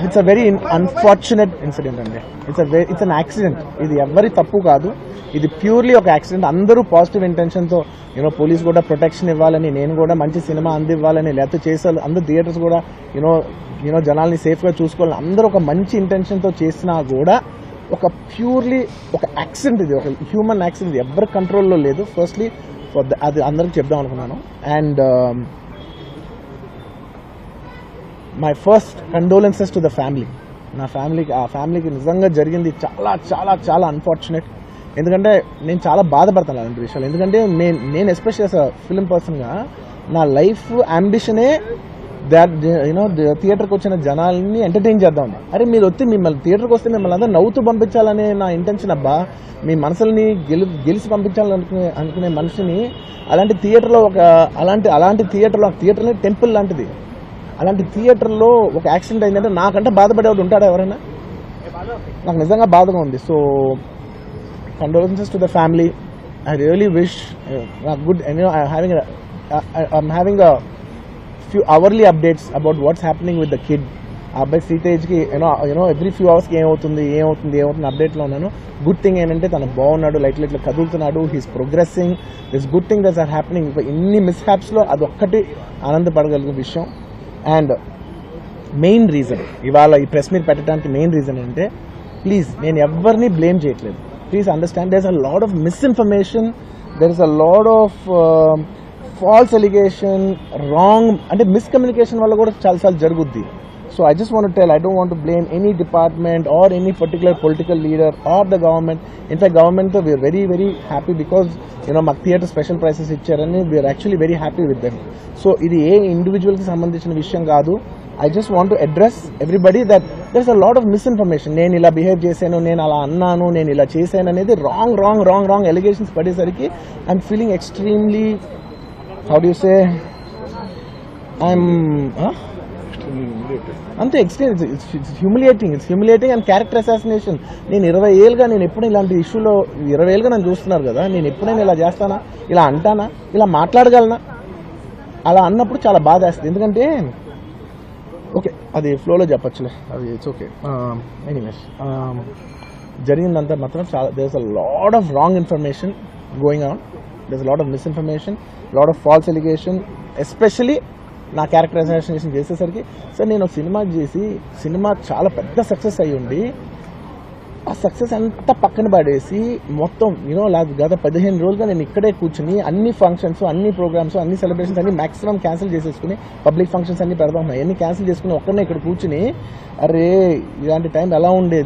It's a very unfortunate incident అండి. It's an accident. ఇది ఎవరి తప్పు కాదు, ఇది ప్యూర్లీ ఒక యాక్సిడెంట్. అందరూ పాజిటివ్ ఇంటెన్షన్తో పోలీస్ కూడా ప్రొటెక్షన్ ఇవ్వాలని, నేను కూడా మంచి సినిమా అందివ్వాలని, లేకపోతే చేసారు అందరూ థియేటర్స్ కూడా జనాల్ని సేఫ్గా చూసుకోవాలని అందరూ ఒక మంచి ఇంటెన్షన్తో చేసినా కూడా ఒక ప్యూర్లీ ఒక యాక్సిడెంట్, ఇది ఒక హ్యూమన్ యాక్సిడెంట్, ఎవరి కంట్రోల్లో లేదు. ఫస్ట్లీ అది అందరికి చెప్దాం అనుకున్నాను. And my first condolences to the family. ఆ ఫ్యామిలీకి నిజంగా జరిగింది చాలా చాలా చాలా అన్ఫార్చునేట్. ఎందుకంటే నేను చాలా బాధపడతాను అలాంటి విషయాలు. ఎందుకంటే నేను ఎస్పెషల్లీ యాజ్ అ ఫిలిం పర్సన్గా నా లైఫ్ అంబిషనే థియేటర్కి వచ్చిన జనాల్ని ఎంటర్టైన్ చేద్దాం. అరే మీరు వచ్చి మిమ్మల్ని థియేటర్కి వస్తే మిమ్మల్ని అందరూ నవ్వుతూ పంపించాలనే నా ఇంటెన్షన్. అబ్బా, మీ మనసుల్ని గెలిచి పంపించాలనుకునే మనిషిని అలాంటి థియేటర్లో అలాంటి థియేటర్ని టెంపుల్ లాంటిది, అలాంటి థియేటర్లో ఒక యాక్సిడెంట్ అయిందంటే నాకంటే బాధపడేవాడు ఉంటాడా ఎవరైనా? నాకు నిజంగా బాధగా ఉంది. So condolences to the family. I really wish good. I'm having a few hourly updates about what's happening with the kid. ఆ అబ్బాయి సీతేజ్కి ఎవ్రీ ఫ్యూ అవర్స్కి ఏమవుతుంది అప్డేట్లో ఉన్నాను. గుడ్ థింగ్ ఏంటంటే తను బాగున్నాడు, లైట్ కదులుతున్నాడు, he's progressing. This good thing that's are happening. ఇన్ని మిస్హ్యాప్స్లో అదొక్కటి ఆనందపడగలిగే విషయం. అండ్ మెయిన్ రీజన్ ఇవాళ ఈ ప్రెస్ మీట్ పెట్టడానికి మెయిన్ రీజన్ ఏంటంటే, ప్లీజ్ నేను ఎవరిని బ్లేమ్ చేయట్లేదు. Please understand, there is a lot of misinformation, there is a lot of false allegation, wrong అంటే మిస్కమ్యూనికేషన్ వల్ల కూడా చాలాసార్లు జరుగుద్ది. So I just want to tell, I don't want to blame any department or any particular political leader or the government. In fact, government we are very very happy because మాకు theatre special prices ఇచ్చారని we are actually very happy with them. So ఇది ఏ ఇండివిజువల్కి సంబంధించిన విషయం కాదు. I just want to address everybody that there's a lot of misinformation. నేను ఇలా behave చేశాను, నేను అలా అన్నాను, నేను ఇలా చేశాను అనేది రాంగ్ ఎలిగేషన్స్ పడేసరికి I'm feeling extremely, how do you say, అంతే experience. It's humiliating and character assassination. నేను 20 ఏళ్ళుగా నేను ఎప్పుడు ఇలాంటి ఇష్యూలో 20 ఏళ్ళుగా నన్ను చూస్తున్నారు కదా, నేను ఎప్పుడైనా ఇలా చేస్తానా, ఇలా అంటానా, ఇలా మాట్లాడగలనా? అలా అన్నప్పుడు చాలా బాధ వేస్తుంది. ఎందుకంటే ఓకే అది ఫ్లోలో చెప్పచ్చులే, అది ఇట్స్ ఓకే. ఎనీవేస్ జరిగిందంతా మాత్రం చాలా, there is a lot of wrong information going on, there is a lot of misinformation, lot of false allegation, especially నా క్యారెక్టర్ అసాసినేషన్ చేసేసరికి. సార్ నేను సినిమా చాలా పెద్ద సక్సెస్ అయ్యి ఉండి ఆ సక్సెస్ అంతా పక్కన పడేసి మొత్తం గత 15 రోజులుగా నేను ఇక్కడే కూర్చుని అన్ని ఫంక్షన్స్, అన్ని ప్రోగ్రామ్స్, అన్ని సెలబ్రేషన్స్ అన్ని మాక్సిమం క్యాన్సిల్ చేసేసుకుని, పబ్లిక్ ఫంక్షన్స్ అన్ని పెడదాం, అన్ని క్యాన్సిల్ చేసుకుని ఒక్కడనే ఇక్కడ కూర్చుని, అరే ఇలాంటి టైం ఎలా ఉండేది